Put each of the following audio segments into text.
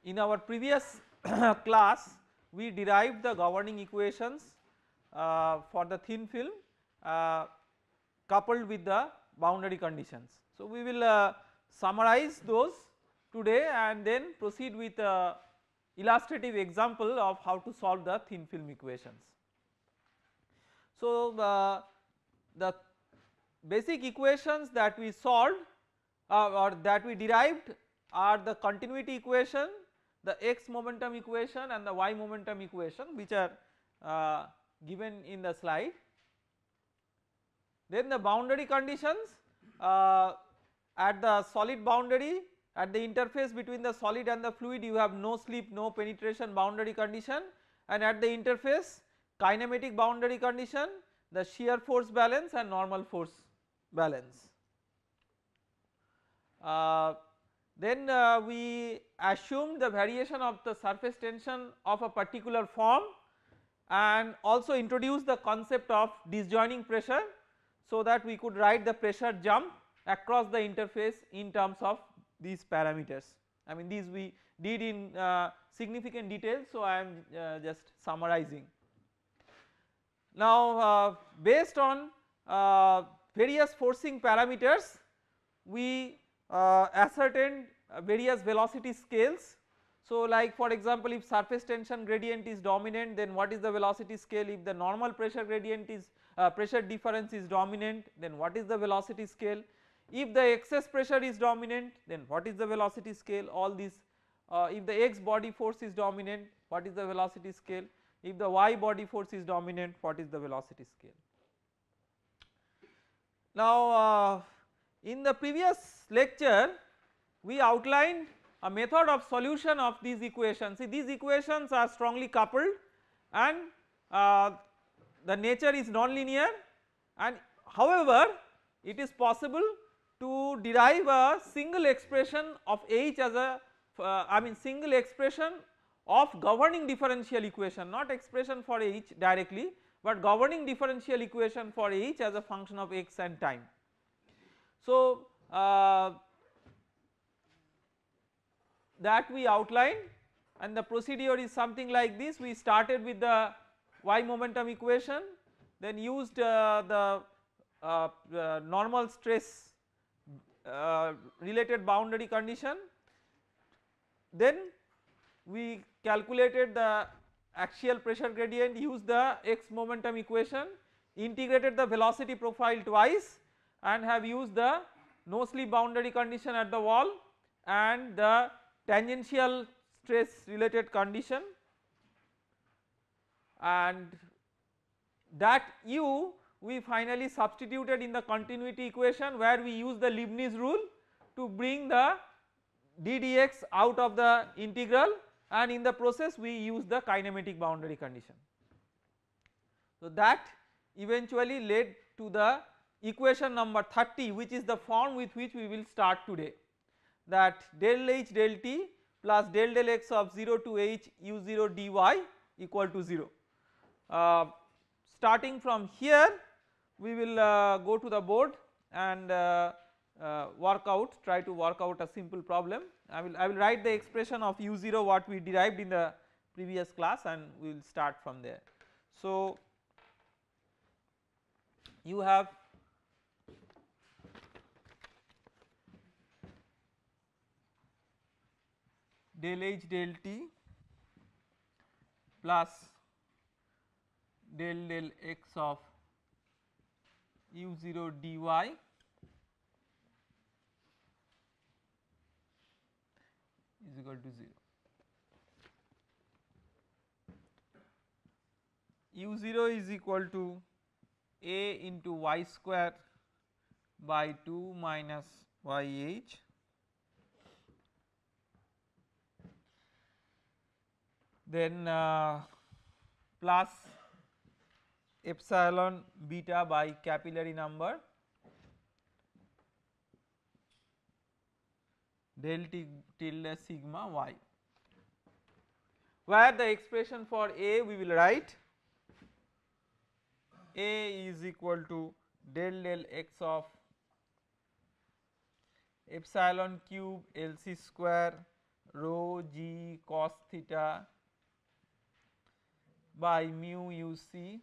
in our previous class we derived the governing equations for the thin film coupled with the boundary conditions. So, we will summarize those today and then proceed with a illustrative example of how to solve the thin film equations. So, the basic equations that we solved or that we derived are the continuity equation, the x momentum equation and the y momentum equation, which are given in the slide. Then the boundary conditions at the solid boundary, at the interface between the solid and the fluid you have no slip, no penetration boundary condition, and at the interface kinematic boundary condition, the shear force balance and normal force balance. Then we assume the variation of the surface tension of a particular form and also introduce the concept of disjoining pressure, so that we could write the pressure jump across the interface in terms of these parameters. I mean these we did in significant detail, so I am just summarizing. Now based on various forcing parameters we ascertained various velocity scales. So like for example, if surface tension gradient is dominant, then what is the velocity scale? If the normal pressure gradient is pressure difference is dominant, then what is the velocity scale? If the excess pressure is dominant, then what is the velocity scale? All these if the x body force is dominant, what is the velocity scale? If the y body force is dominant, what is the velocity scale? Now in the previous lecture we outlined a method of solution of these equations. See, these equations are strongly coupled and the nature is non-linear, and however it is possible to derive a single expression of H as a I mean single expression of governing differential equation, not expression for H directly, but governing differential equation for H as a function of x and time. So that we outlined, and the procedure is something like this. We started with the y momentum equation, then used the normal stress related boundary condition, then we calculated the axial pressure gradient, used the x momentum equation, integrated the velocity profile twice and have used the no slip boundary condition at the wall and the tangential stress related condition, and that u we finally substituted in the continuity equation, where we use the Leibniz rule to bring the d dx out of the integral, and in the process we use the kinematic boundary condition. So that eventually led to the equation number 30, which is the form with which we will start today, that del h del t plus del x of 0 to h u0 dy equal to 0. Starting from here we will go to the board and try to work out a simple problem. I will write the expression of u0 what we derived in the previous class, and we will start from there. So you have del h del t plus del x of u0 dy is equal to 0. u0 is equal to a into y square by 2 minus yh then plus epsilon beta by capillary number del t tilde sigma y, where the expression for A we will write A is equal to del x of epsilon cube LC square rho g cos theta by mu u c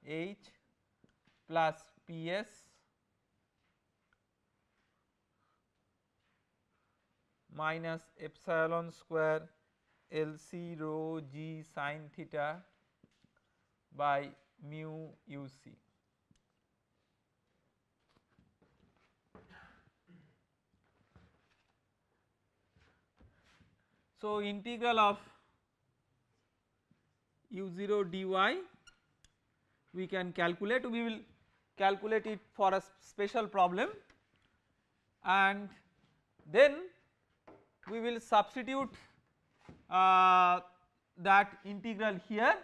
h plus Ps minus epsilon square L c rho g sin theta by mu u c. So, integral of u0 dy we can calculate, we will calculate it for a special problem, and then we will substitute that integral here.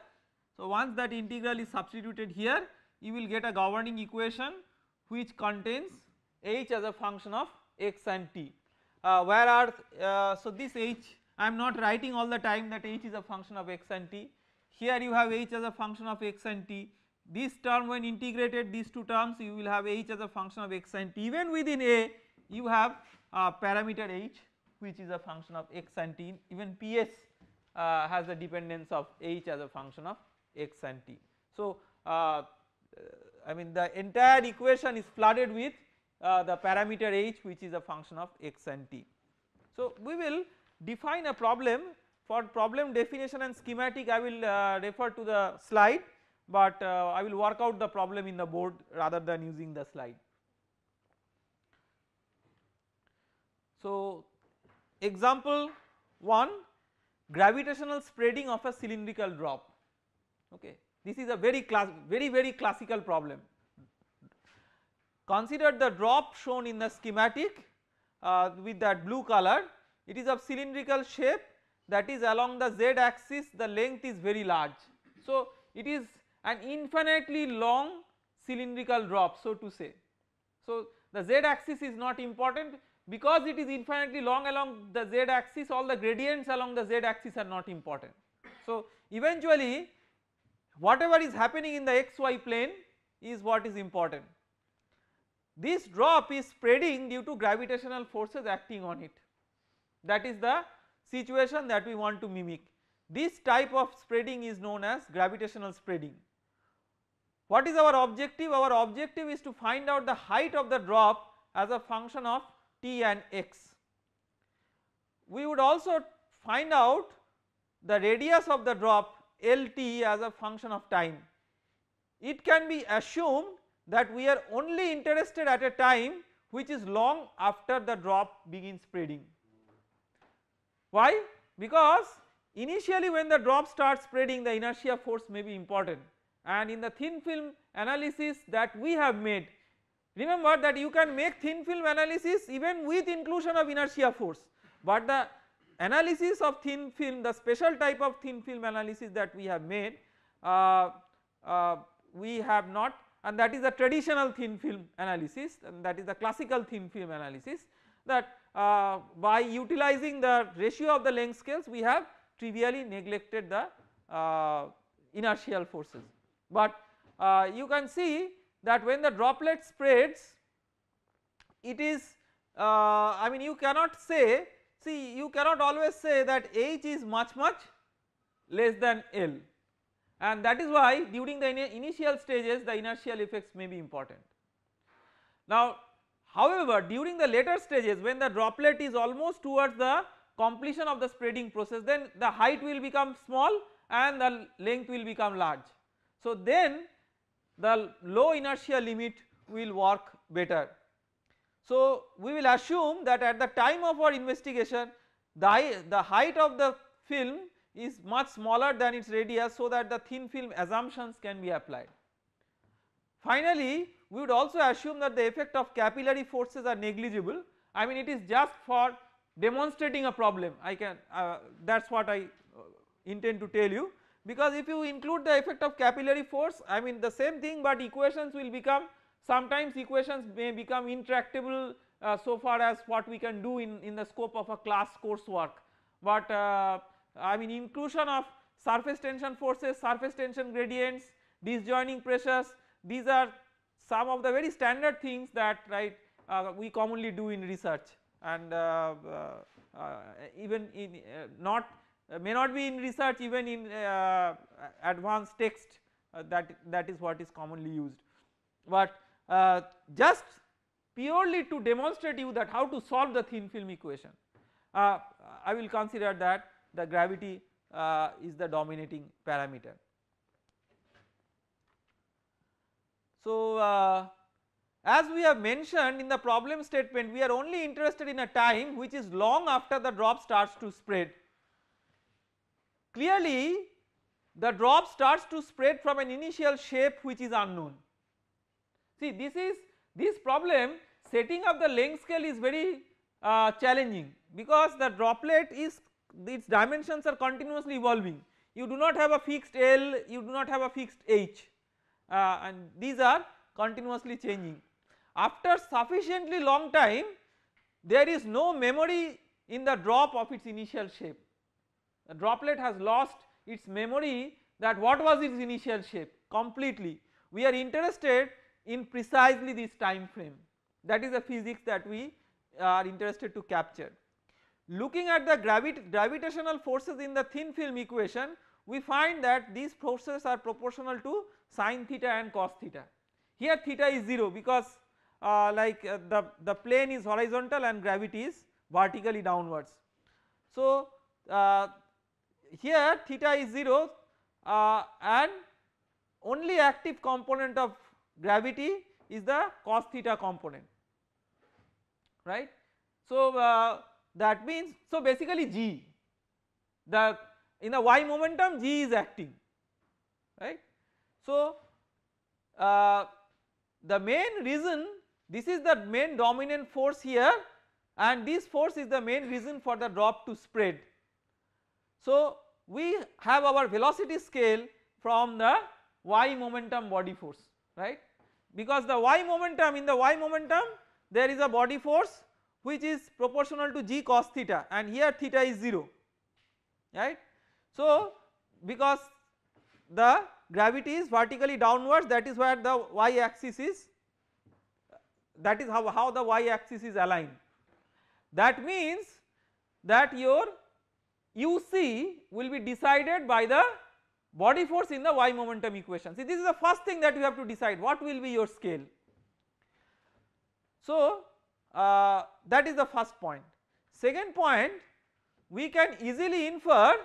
So, once that integral is substituted here, you will get a governing equation which contains h as a function of x and t, where are so this h I am not writing all the time that h is a function of x and t. Here you have h as a function of x and t. This term when integrated, these two terms, you will have h as a function of x and t. Even within A you have parameter h which is a function of x and t. Even Ps has a dependence of h as a function of x and t. So, I mean the entire equation is flooded with the parameter h which is a function of x and t. So, we will define a problem. For problem definition and schematic I will refer to the slide, but I will work out the problem in the board rather than using the slide. So, example 1, gravitational spreading of a cylindrical drop. Okay, this is a very classical problem. Consider the drop shown in the schematic with that blue color. It is of cylindrical shape, that is along the z axis the length is very large. So, it is an infinitely long cylindrical drop, so to say. So, the z axis is not important, because it is infinitely long along the z axis, all the gradients along the z axis are not important. So, eventually whatever is happening in the xy plane is what is important. This drop is spreading due to gravitational forces acting on it, that is the situation that we want to mimic. This type of spreading is known as gravitational spreading. What is our objective? Our objective is to find out the height of the drop as a function of t and x. We would also find out the radius of the drop Lt as a function of time. It can be assumed that we are only interested at a time which is long after the drop begins spreading. Why? Because initially when the drop starts spreading, the inertia force may be important, and in the thin film analysis that we have made, remember that you can make thin film analysis even with inclusion of inertia force, but the analysis of thin film, the special type of thin film analysis that we have made, we have not, and that is the traditional thin film analysis, and that is the classical thin film analysis, that by utilizing the ratio of the length scales we have trivially neglected the inertial forces. But you can see that when the droplet spreads, it is I mean you cannot say, see you cannot always say that h is much less than L, and that is why during the initial stages the inertial effects may be important. Now, however, during the later stages when the droplet is almost towards the completion of the spreading process, then the height will become small and the length will become large. So, then the low inertia limit will work better. So, we will assume that at the time of our investigation the height of the film is much smaller than its radius, so that the thin film assumptions can be applied. Finally, we would also assume that the effect of capillary forces are negligible. I mean it is just for demonstrating a problem, I can that is what I intend to tell you, because if you include the effect of capillary force, I mean the same thing, but equations will become, sometimes equations may become intractable so far as what we can do in the scope of a class coursework. But I mean inclusion of surface tension forces, surface tension gradients, disjoining pressures, these are some of the very standard things that we commonly do in research, and even in not may not be in research, even in advanced text, that is what is commonly used. But just purely to demonstrate you that how to solve the thin film equation, I will consider that the gravity is the dominating parameter. So as we have mentioned in the problem statement, we are only interested in a time which is long after the drop starts to spread. Clearly the drop starts to spread from an initial shape which is unknown. See, this problem, setting up the length scale is very challenging, because the droplet is, its dimensions are continuously evolving. You do not have a fixed L, you do not have a fixed H, and these are continuously changing. After sufficiently long time, there is no memory in the drop of its initial shape. The droplet has lost its memory that what was its initial shape completely. We are interested in precisely this time frame, that is the physics that we are interested to capture. Looking at the gravitational forces in the thin film equation, we find that these forces are proportional to sin theta and cos theta. Here theta is 0 because the plane is horizontal and gravity is vertically downwards. So here theta is 0 and only active component of gravity is the cos theta component, right. So that means, so basically G, in the y momentum G is acting, right. So the main reason, this is the main dominant force here, and this force is the main reason for the drop to spread. So we have our velocity scale from the y momentum body force, right, because the y momentum, in the y momentum there is a body force which is proportional to g cos theta, and here theta is 0, right. So because the gravity is vertically downwards, that is where the y axis is, that is how the y axis is aligned. That means that your UC will be decided by the body force in the y momentum equation. See, this is the first thing that you have to decide, what will be your scale. So that is the first point. Second point, we can easily infer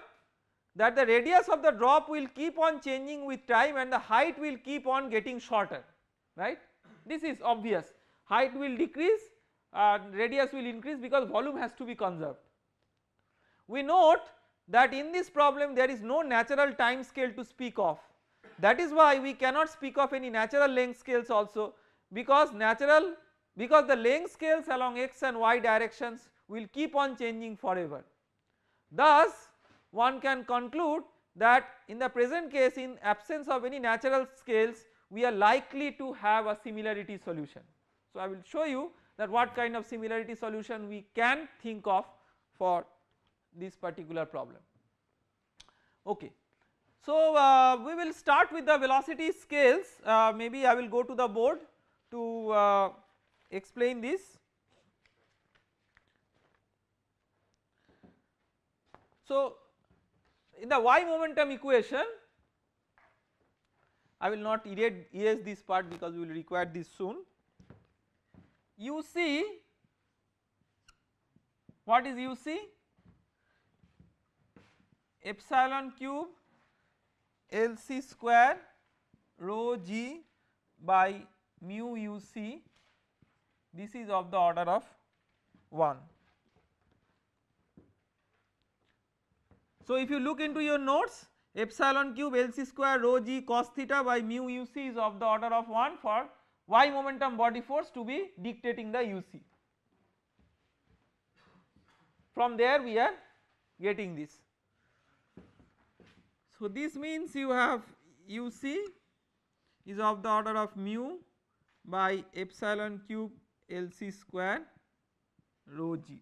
that the radius of the drop will keep on changing with time and the height will keep on getting shorter, right. This is obvious, height will decrease, radius will increase, because volume has to be conserved. We note that in this problem there is no natural time scale to speak of, that is why we cannot speak of any natural length scales also, because the length scales along x and y directions will keep on changing forever. Thus one can conclude that in the present case, in absence of any natural scales, we are likely to have a similarity solution. So I will show you that what kind of similarity solution we can think of for this particular problem. Okay. So we will start with the velocity scales, maybe I will go to the board to explain this. So in the y momentum equation, I will not erase this part because we will require this soon. You see, what is UC? Epsilon cube LC square rho g by mu UC, this is of the order of 1. So if you look into your notes, epsilon cube LC square rho g cos theta by mu UC is of the order of 1 for y momentum body force to be dictating the UC. From there we are getting this. So this means you have UC is of the order of mu by epsilon cube LC square rho g.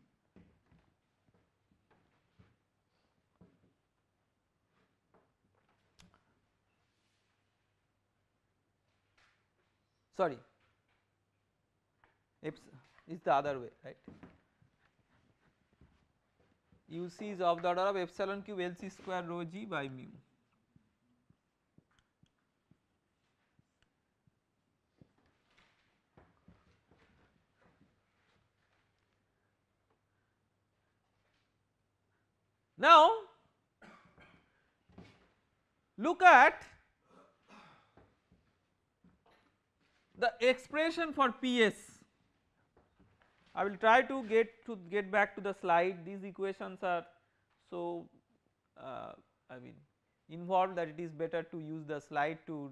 Sorry, is the other way, right. UC is of the order of epsilon cube LC square rho g by mu. Now look at the expression for PS. I will try to get back to the slide. These equations are so I mean involved that it is better to use the slide to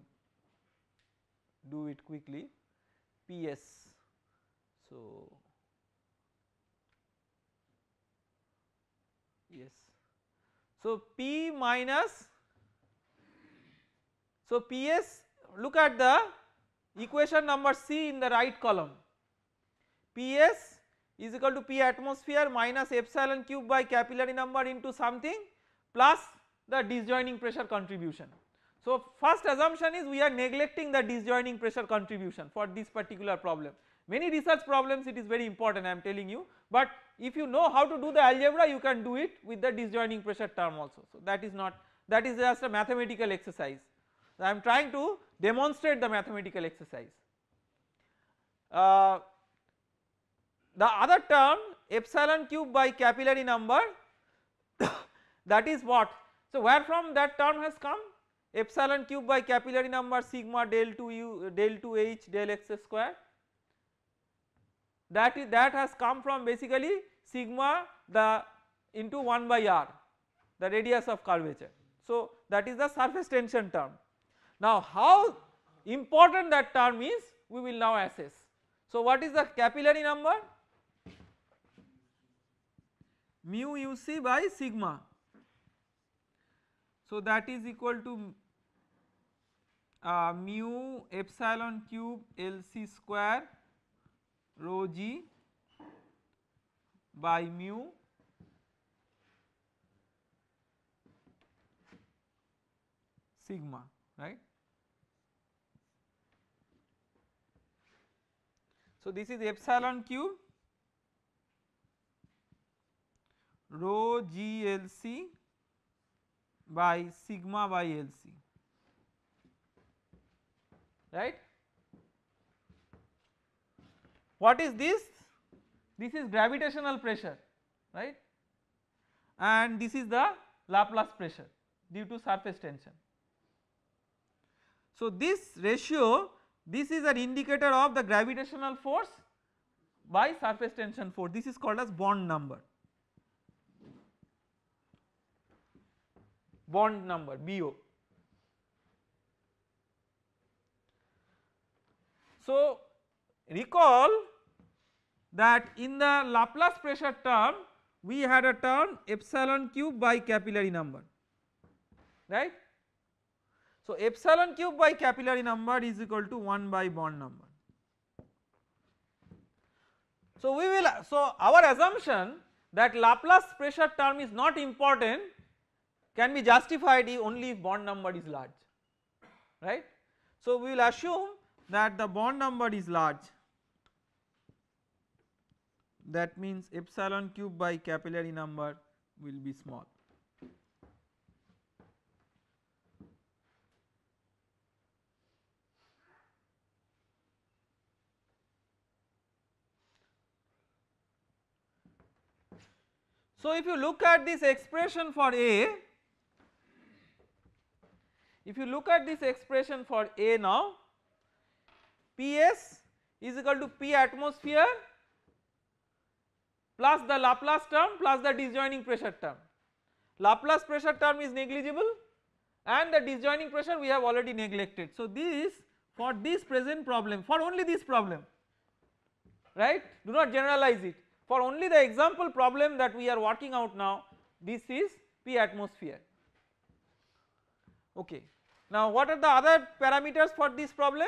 do it quickly. PS. So yes. So P minus, so PS, look at the equation number C in the right column. PS is equal to P atmosphere minus epsilon cube by capillary number into something plus the disjoining pressure contribution. So first assumption is we are neglecting the disjoining pressure contribution for this particular problem. Many research problems it is very important, I am telling you, but if you know how to do the algebra you can do it with the disjoining pressure term also. So that is not, that is just a mathematical exercise. I am trying to demonstrate the mathematical exercise. The other term epsilon cube by capillary number that is what? So where from that term has come? Epsilon cube by capillary number sigma del 2 del 2h del x square, that has come from basically sigma the into 1 by r, the radius of curvature. So that is the surface tension term. Now how important that term is we will now assess. So what is the capillary number? Mu UC by sigma. So that is equal to mu epsilon cube LC square rho g by mu sigma, right. So this is epsilon cube rho g LC by sigma by LC, right. What is this? This is gravitational pressure, right, and this is the Laplace pressure due to surface tension. So this ratio, this is an indicator of the gravitational force by surface tension force, this is called as bond number, BO. So recall that in the Laplace pressure term we had a term epsilon cube by capillary number, right. So epsilon cube by capillary number is equal to 1 by bond number. So we will, so our assumption that Laplace pressure term is not important can be justified only if bond number is large, right. So we will assume that the bond number is large, that means epsilon cube by capillary number will be small. So if you look at this expression for A, if you look at this expression for A now, PS is equal to P atmosphere plus the Laplace term plus the disjoining pressure term. Laplace pressure term is negligible and the disjoining pressure we have already neglected. So this, for this present problem, for only this problem, right, do not generalize it, for only the example problem that we are working out now, this is P atmosphere. Okay. Now what are the other parameters for this problem?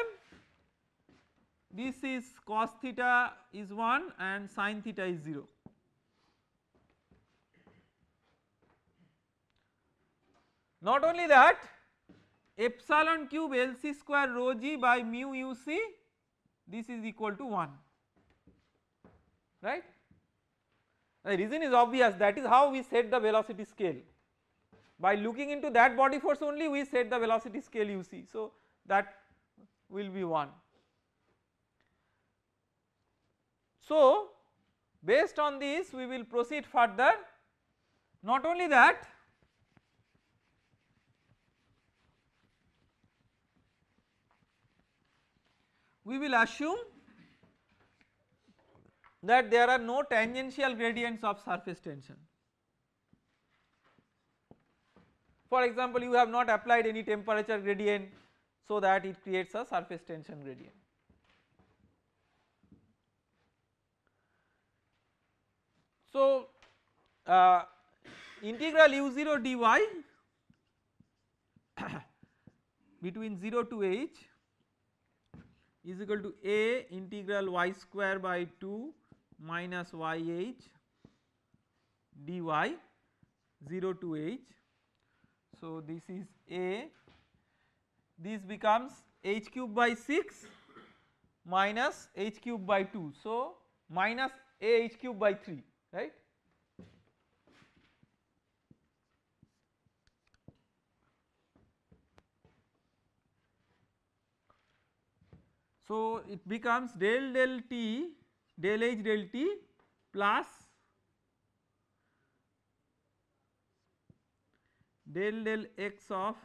This is cos theta is 1 and sin theta is 0. Not only that, epsilon cube LC square rho g by mu UC, this is equal to 1, right. The reason is obvious, that is how we set the velocity scale. By looking into that body force only we set the velocity scale you see. So that will be 1. So based on this we will proceed further. Not only that, we will assume that there are no tangential gradients of surface tension. For example, you have not applied any temperature gradient so that it creates a surface tension gradient. So integral u0 dy between 0 to h is equal to a integral y square by 2 minus yh dy 0 to h. So this is a, this becomes h cube by 6 minus h cube by 2, so minus a h cube by 3, right. So it becomes del del t del h del t plus del del x of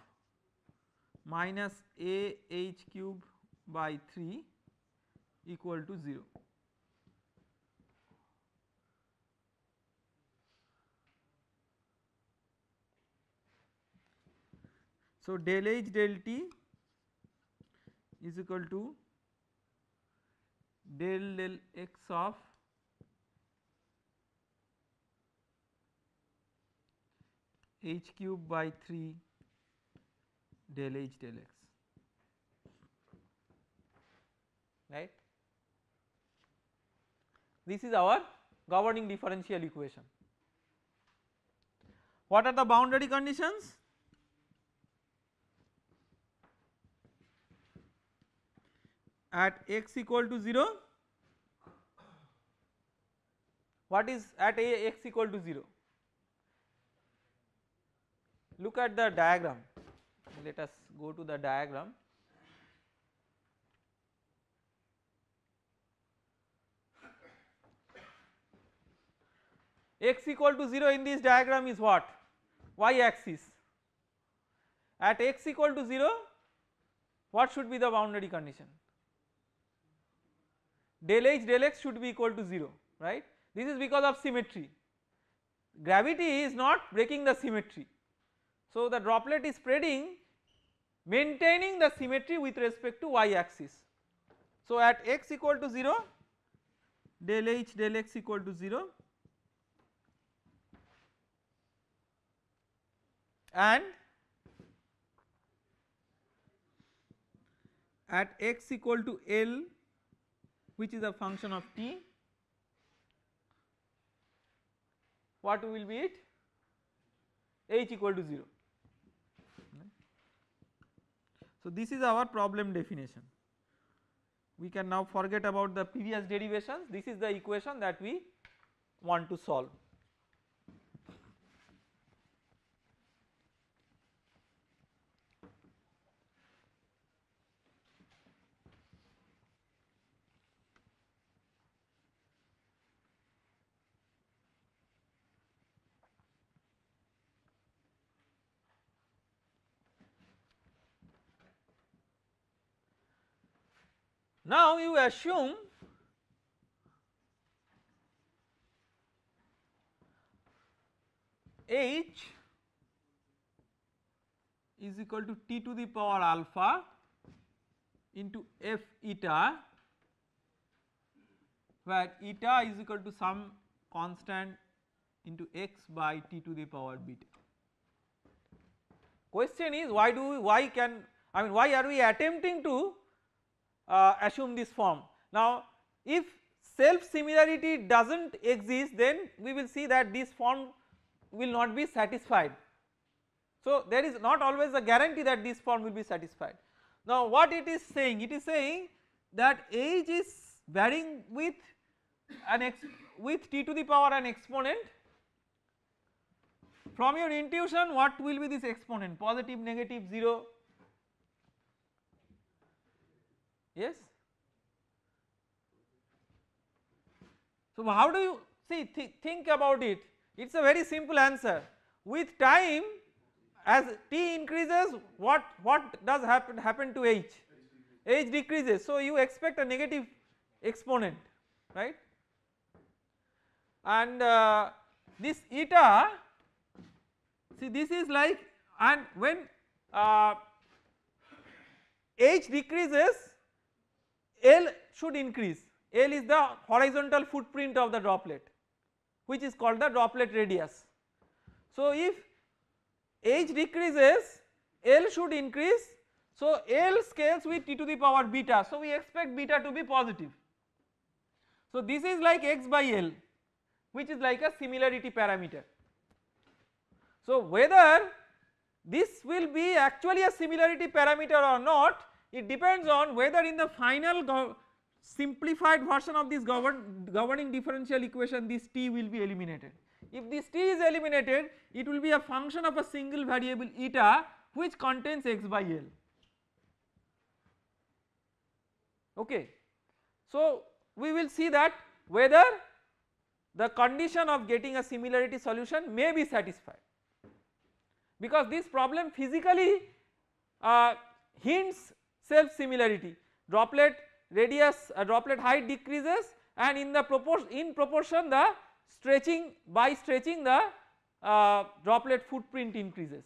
minus a h cube by 3 equal to 0. So del h del t is equal to del del x of h cube by 3 del h del x, right. This is our governing differential equation. What are the boundary conditions? At x equal to 0, what is at x equal to 0? Look at the diagram, let us go to the diagram. X equal to 0 in this diagram is what? Y axis. At x equal to 0, what should be the boundary condition? Del h del x should be equal to 0, right. This is because of symmetry. Gravity is not breaking the symmetry. So the droplet is spreading, maintaining the symmetry with respect to y axis. So at x equal to 0, del h del x equal to 0, and at x equal to L, which is a function of t, what will be it? H equal to 0. So this is our problem definition. We can now forget about the previous derivations. This is the equation that we want to solve. Now you assume h is equal to t to the power alpha into f eta, where eta is equal to some constant into x by t to the power beta. Question is, why are we attempting to assume this form? Now if self similarity does not exist, then we will see that this form will not be satisfied. So there is not always a guarantee that this form will be satisfied. Now what it is saying? It is saying that h is varying with an with t to the power an exponent. From your intuition, what will be this exponent? Positive, negative, 0? Yes. So how do you see, think about it, it is a very simple answer. With time, as t increases, what does happen to h? H decreases, so you expect a negative exponent, right? And this eta, see this is like, and when h decreases, L should increase. L is the horizontal footprint of the droplet, which is called the droplet radius. So if h decreases, L should increase, so L scales with t to the power beta, so we expect beta to be positive. So this is like x by L, which is like a similarity parameter. So whether this will be actually a similarity parameter or not, it depends on whether in the final simplified version of this governing differential equation this t will be eliminated. If this t is eliminated, it will be a function of a single variable eta which contains x by L. Okay. So we will see that whether the condition of getting a similarity solution may be satisfied, because this problem physically hints self similarity. Droplet radius, droplet height decreases, and in proportion the stretching, by stretching the droplet footprint increases,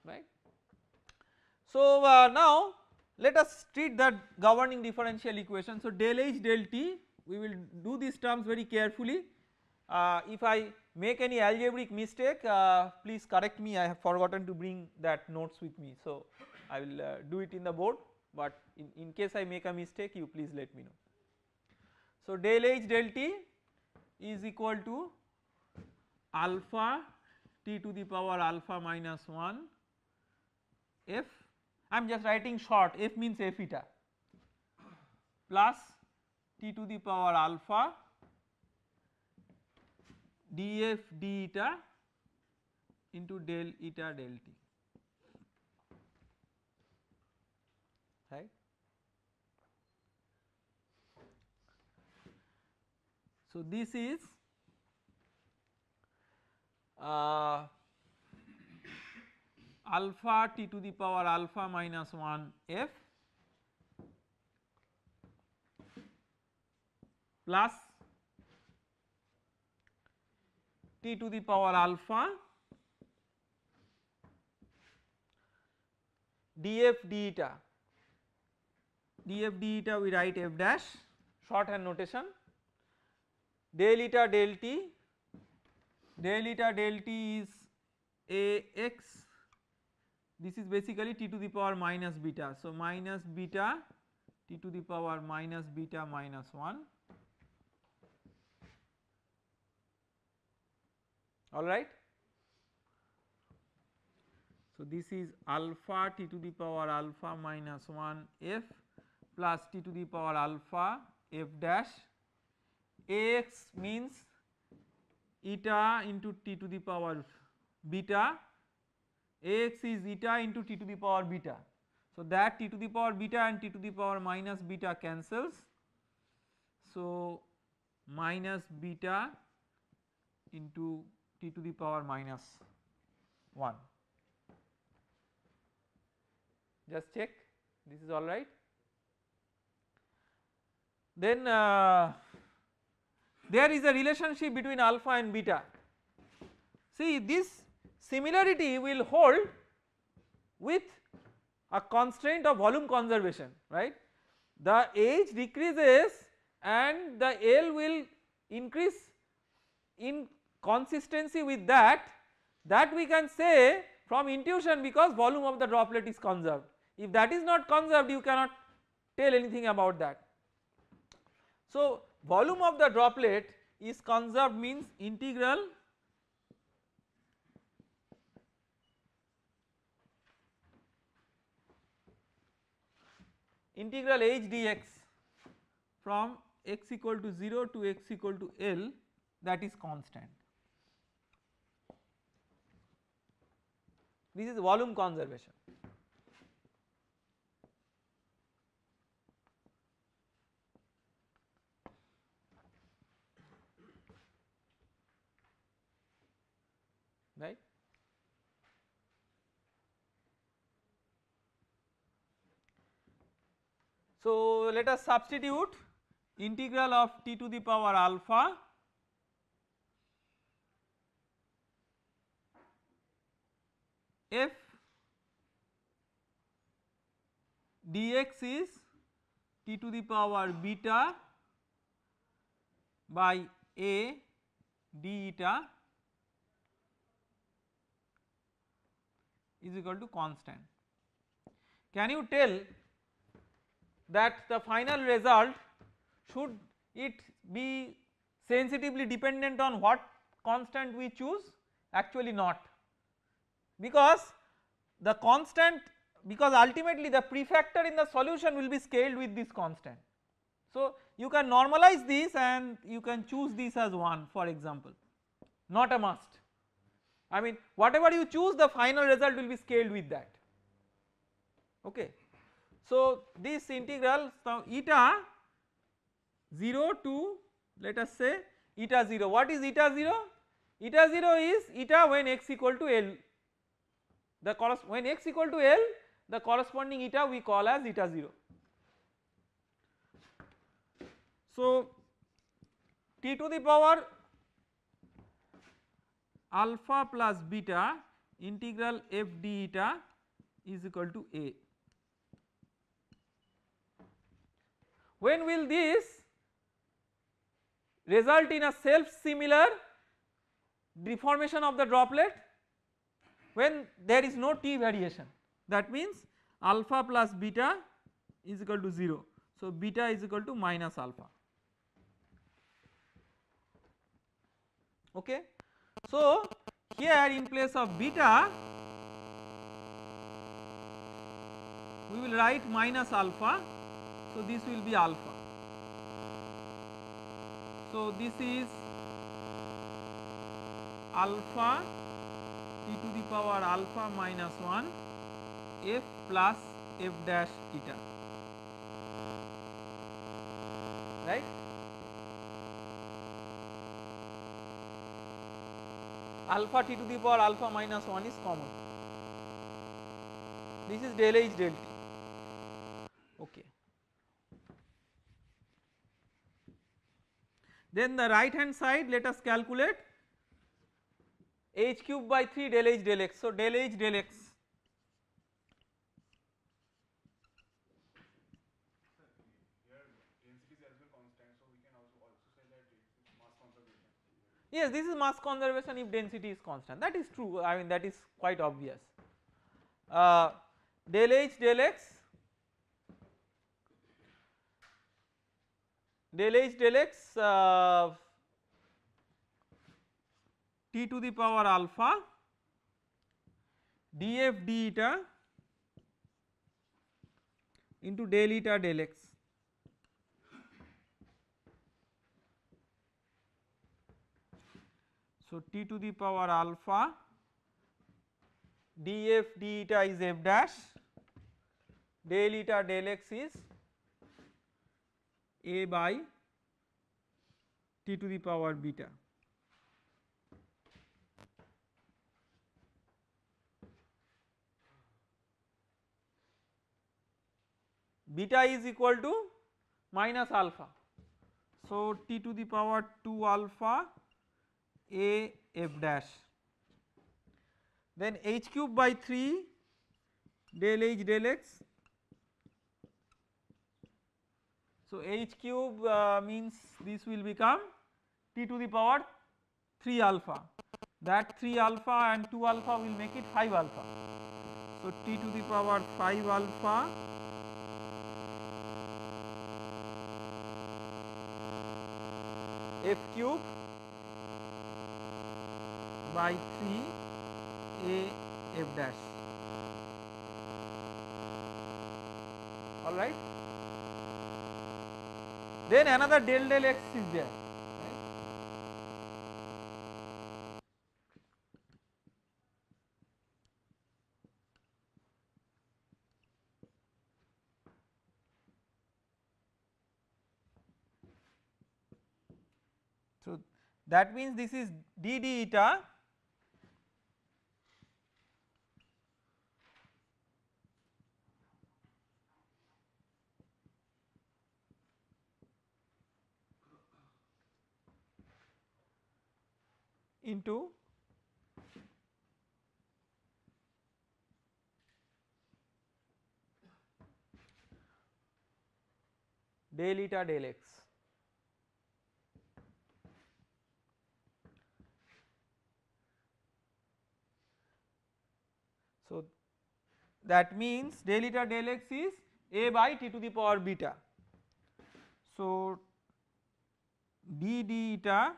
right. So now let us treat that governing differential equation. So del h del t, we will do these terms very carefully. If I make any algebraic mistake, please correct me, I have forgotten to bring that notes with me, so I will do it in the board, but in case I make a mistake, you please let me know. So del h del t is equal to alpha t to the power alpha minus 1 f, I am just writing short, f means f eta, plus t to the power alpha df d eta into del eta del t, right. So this is alpha t to the power alpha minus 1 f plus t to the power alpha df d eta, df d eta we write f dash, shorthand notation, del eta del t, del eta del t is ax, this is basically t to the power minus beta, so minus beta t to the power minus beta minus 1, alright. So this is alpha t to the power alpha minus 1 f plus t to the power alpha f dash, ax means eta into t to the power beta, ax is eta into t to the power beta, so that t to the power beta and t to the power minus beta cancels, so minus beta into t to the power minus 1, just check this is alright. Then there is a relationship between alpha and beta. See, this similarity will hold with a constraint of volume conservation, right. The h decreases and the L will increase in consistency with that we can say from intuition, because volume of the droplet is conserved. If that is not conserved, you cannot tell anything about that. So volume of the droplet is conserved means integral h dx from x equal to 0 to x equal to L that is constant. This is volume conservation. Right. So let us substitute integral of t to the power alpha f dx is t to the power beta by a d eta is equal to constant. Can you tell that the final result should it be sensitively dependent on what constant we choose? Actually not, because the constant, because ultimately the prefactor in the solution will be scaled with this constant. So you can normalize this and you can choose this as 1 for example, not a must. I mean whatever you choose, the final result will be scaled with that. Okay. So this integral, so eta 0 to let us say eta 0. What is eta 0? Eta 0 is eta when x equal to L. When x equal to L, the corresponding eta we call as eta 0. So t to the power alpha plus beta integral f d eta is equal to a. When will this result in a self similar deformation of the droplet? When there is no t variation, that means alpha plus beta is equal to 0. So beta is equal to minus alpha. Okay. So here in place of beta we will write minus alpha, so this will be alpha. So this is alpha t to the power alpha minus 1 f plus f dash eta, right. Alpha t to the power alpha minus 1 is common. This is del h del t. Okay. Then the right hand side, let us calculate h cube by 3 del h del x. So del h del x. Yes, this is mass conservation if density is constant. That is true. I mean that is quite obvious. Del h del x, del h del x t to the power alpha df d eta into del eta del x. So t to the power alpha df d eta is f dash, del eta del x is a by t to the power beta. Beta is equal to minus alpha. So t to the power 2 alpha a f dash, then h cube by 3 del h del x. So h cube means this will become t to the power 3 alpha, that 3 alpha and 2 alpha will make it 5 alpha. So t to the power 5 alpha f cube by 3 a f dash. All right. Then another del del x is there, right? So that means this is d d eta into del eta del x. So that means del eta del x is a by t to the power beta. So d d eta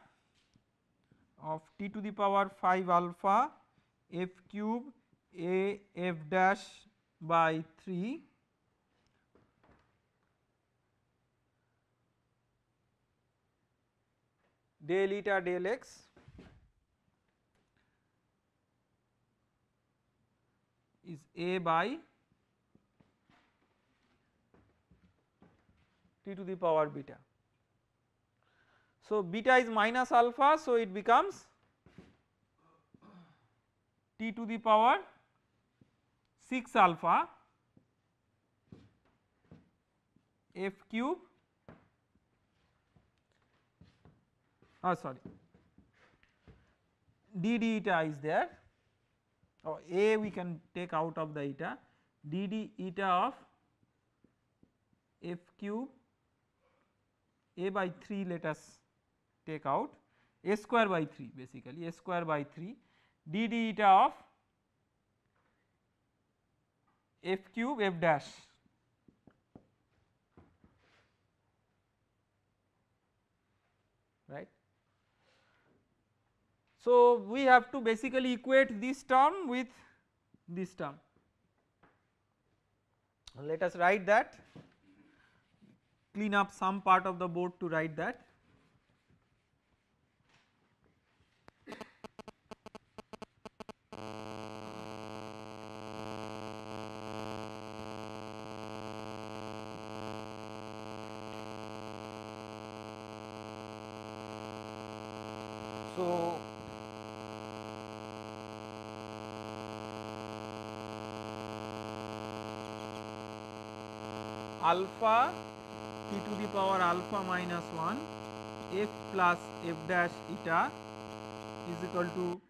of t to the power 5 alpha f cube a f dash by 3 del eta del x is a by t to the power beta. So beta is minus alpha, so it becomes t to the power 6 alpha f cube d d eta is there, or a we can take out of the eta, d d eta of f cube a by 3, let us take out a square by 3, basically a square by 3 d d eta of f cube f dash, right. So we have to basically equate this term with this term. Let us write that, clean up some part of the board to write that. So alpha t to the power alpha minus 1 f plus f dash eta is equal to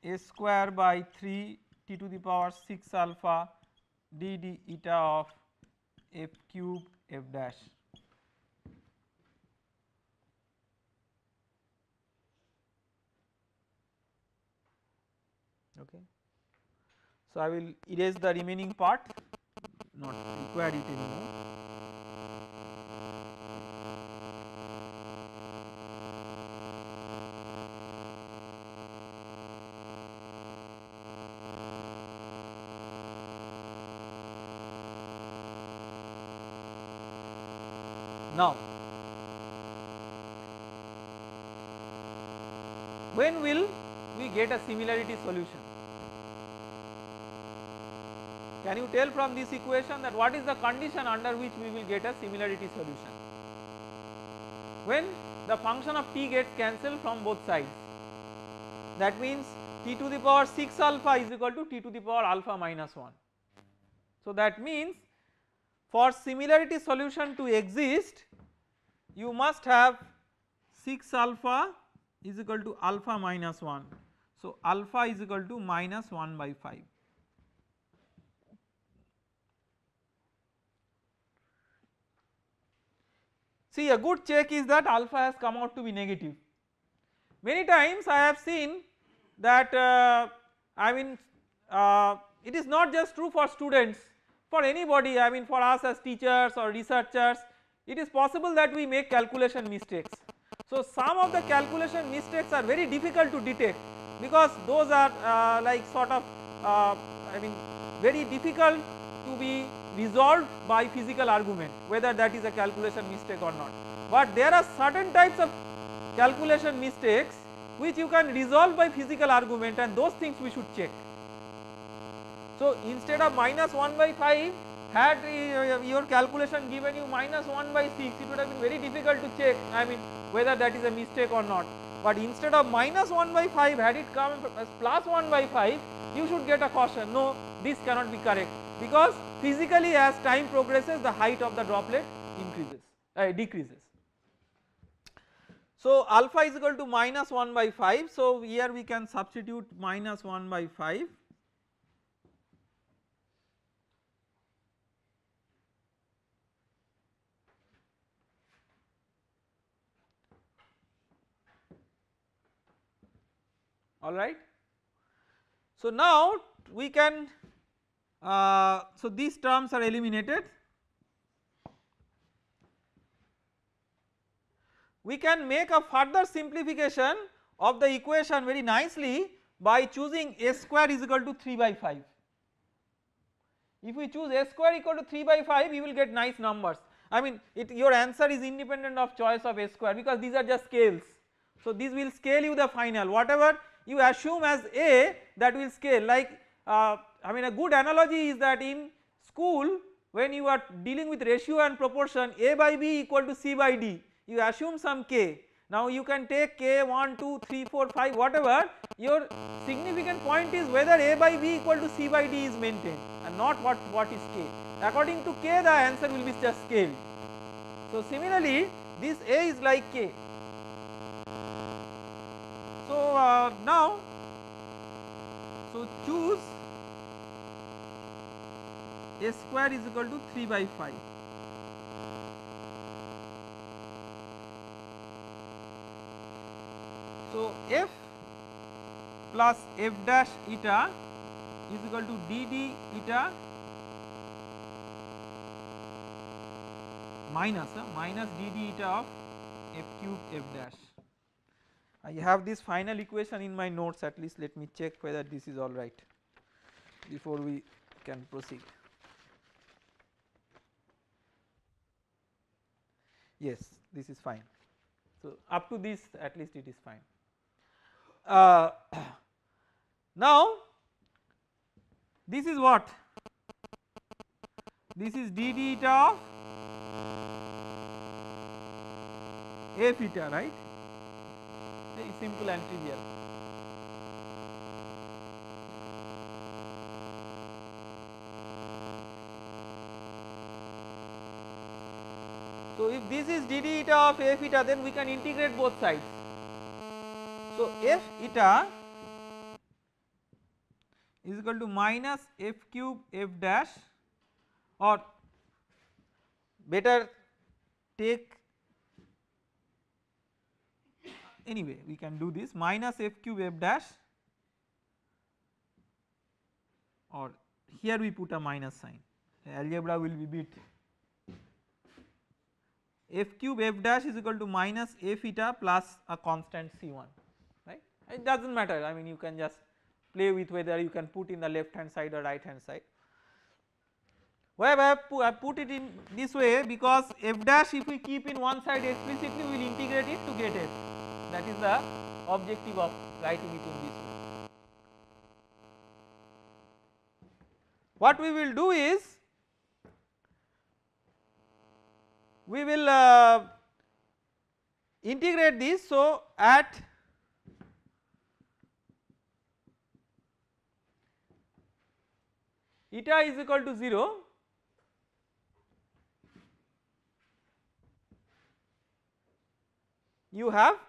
a square by 3 t to the power 6 alpha d d eta of f cube f dash. Okay. So I will erase the remaining part, not require it anymore. Now when will we get a similarity solution? Can you tell from this equation that what is the condition under which we will get a similarity solution? When the function of t gets cancelled from both sides, that means t to the power 6 alpha is equal to t to the power alpha minus 1. So that means for similarity solution to exist, you must have 6 alpha is equal to alpha minus 1. So alpha is equal to minus 1 by 5. See, a good check is that alpha has come out to be negative. Many times I have seen that it is not just true for students, for anybody, for us as teachers or researchers, it is possible that we make calculation mistakes. So some of the calculation mistakes are very difficult to detect, because those are very difficult to be resolved by physical argument, whether that is a calculation mistake or not. But there are certain types of calculation mistakes which you can resolve by physical argument, and those things we should check. So instead of minus 1 by 5, had your calculation given you -1/6, it would have been very difficult to check, I mean, whether that is a mistake or not. But instead of -1/5, had it come as +1/5, you should get a caution, no, this cannot be correct, because physically as time progresses the height of the droplet decreases. So alpha is equal to -1/5, so here we can substitute -1/5. Alright. So now we can, so these terms are eliminated. We can make a further simplification of the equation very nicely by choosing s square is equal to 3/5. If we choose s square equal to 3/5, you will get nice numbers. I mean, your answer is independent of choice of s square, because these are just scales. So this will scale you the final, whatever you assume as a, that will scale. Like I mean, a good analogy is that in school when you are dealing with ratio and proportion, a by b equal to c by d, you assume some k. Now you can take k 1, 2, 3, 4, 5 whatever, your significant point is whether a by b equal to c by d is maintained and not what is k. According to k the answer will be just scaled. So similarly this a is like k. So now, so choose s square is equal to 3/5. So f plus f dash eta is equal to dd eta minus dd eta of f cube f dash. I have this final equation in my notes, at least let me check whether this is alright before we can proceed. Yes, this is fine. So up to this at least it is fine. Now this is what? This is dd eta of f eta, right? Very simple and trivial. So if this is dd eta of f eta, then we can integrate both sides. So f eta is equal to minus f cube f dash, or better take, anyway we can do this, minus f cube f dash, or here we put a minus sign, algebra will be bit, f cube f dash is equal to minus f eta plus a constant c1, right. It does not matter, I mean you can just play with whether you can put in the left hand side or right hand side. Why I have put it in this way, because f dash if we keep in one side explicitly we will integrate it to get f. That is the objective of writing it in this way. What we will do is, we will integrate this. So at eta is equal to 0, you have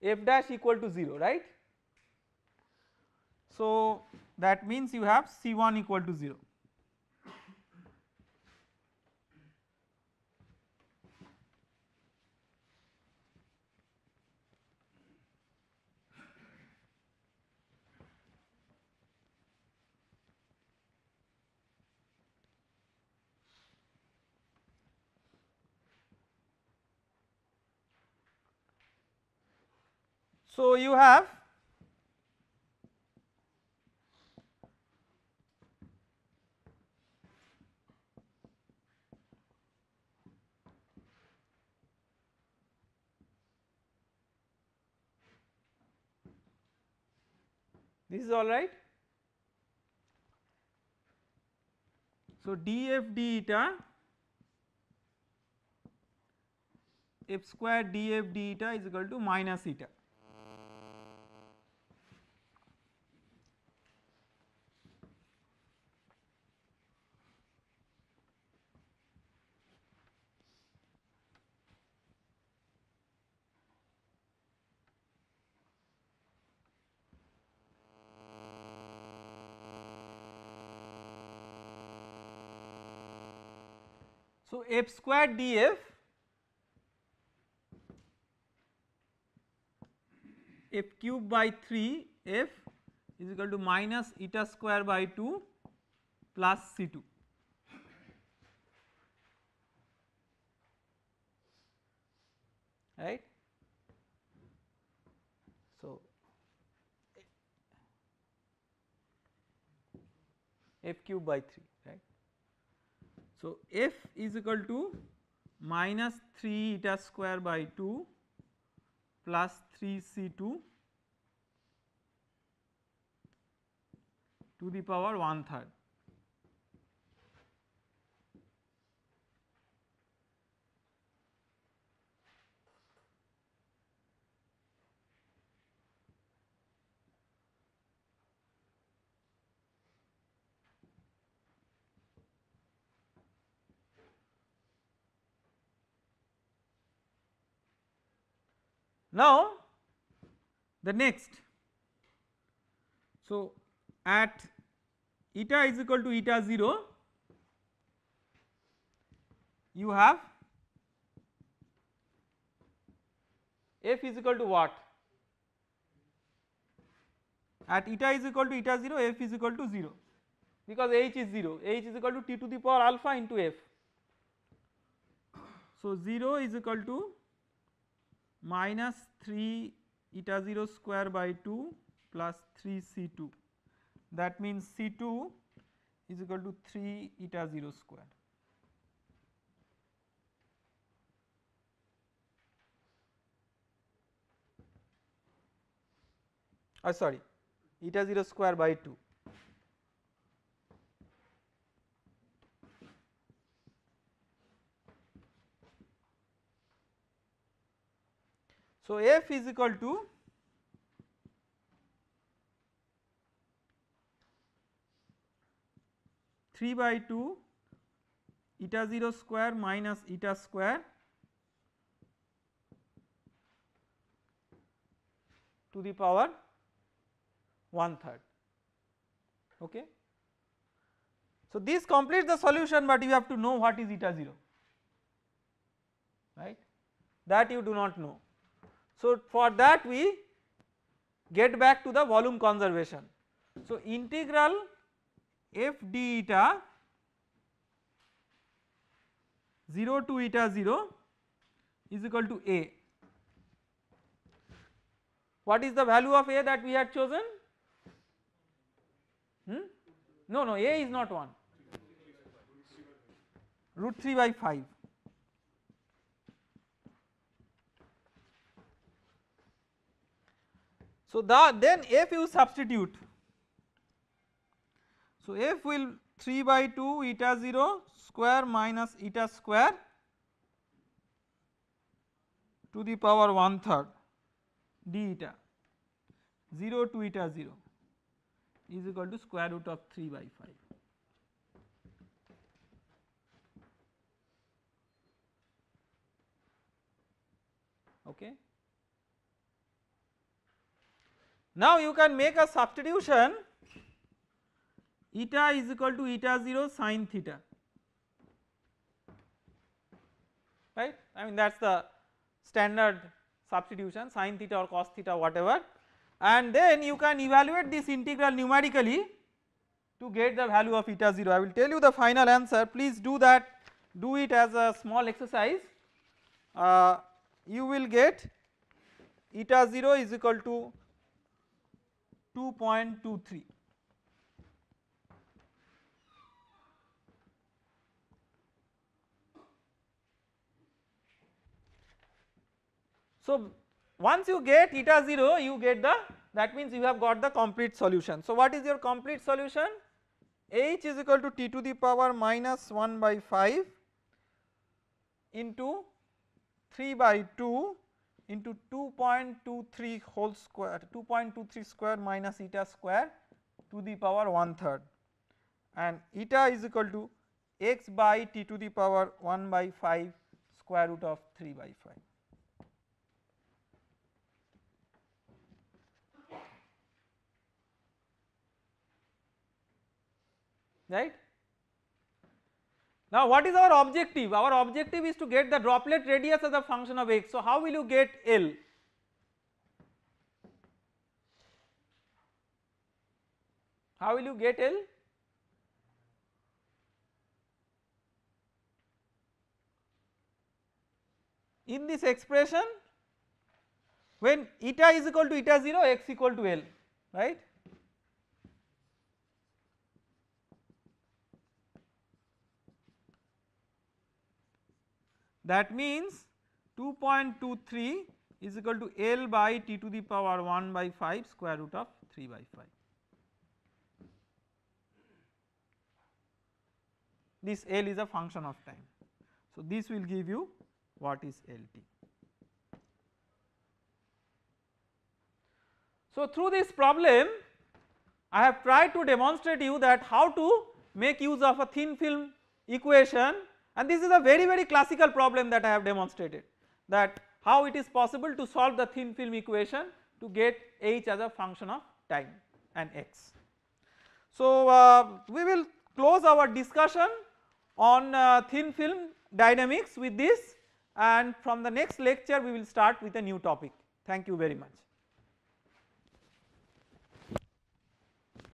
f dash equal to 0, right. So that means you have c1 equal to 0. So you have This is alright. So df d eta f square df d eta is equal to minus eta. So f square df f cube by 3 f is equal to minus eta square by 2 plus C2. Right. So f cube by 3, right. So f is equal to minus 3 eta square by 2 plus 3 C2 to the power 1/3. Now the next, so at eta is equal to eta 0 you have f is equal to what? At eta is equal to eta 0 f is equal to 0 because h is 0, h is equal to t to the power alpha into f. So 0 is equal to minus 3 eta 0 square by 2 plus 3 C2, that means C2 is equal to 3 eta 0 square. Sorry, eta 0 square by 2. So f is equal to three by 2 eta 0 square minus eta square to the power 1/3. Okay. So this completes the solution, but you have to know what is eta 0, right, that you do not know. So for that we get back to the volume conservation. So integral f d eta 0 to eta 0 is equal to a. What is the value of a that we had chosen? No, a is not 1, root 3 by 5. So then f you substitute. So f will 3 by 2 eta 0 square minus eta square to the power 1/3 d eta 0 to eta 0 is equal to square root of 3 by 5. Okay. Now you can make a substitution, eta is equal to eta 0 sin theta, right. I mean that is the standard substitution, sin theta or cos theta whatever, and then you can evaluate this integral numerically to get the value of eta 0. I will tell you the final answer, please do that, do it as a small exercise. You will get eta 0 is equal to 2.23. So once you get eta 0 you get the that means you have got the complete solution. So what is your complete solution? H is equal to T to the power minus 1 by 5 into 3 by 2 into 2.23 whole square, 2.23 square minus eta square to the power 1/3, and eta is equal to x by T to the power 1 by 5 square root of 3 by 5. Right. Now what is our objective? Our objective is to get the droplet radius as a function of x. So how will you get L? How will you get L? In this expression, when eta is equal to eta 0, x equal to L, right. That means 2.23 is equal to L by T to the power 1 by 5 square root of 3 by 5. This L is a function of time. So this will give you what is LT. So through this problem I have tried to demonstrate you that how to make use of a thin film equation, and this is a very classical problem that I have demonstrated, that how it is possible to solve the thin film equation to get H as a function of time and x. So we will close our discussion on thin film dynamics with this, and from the next lecture we will start with a new topic. Thank you very much.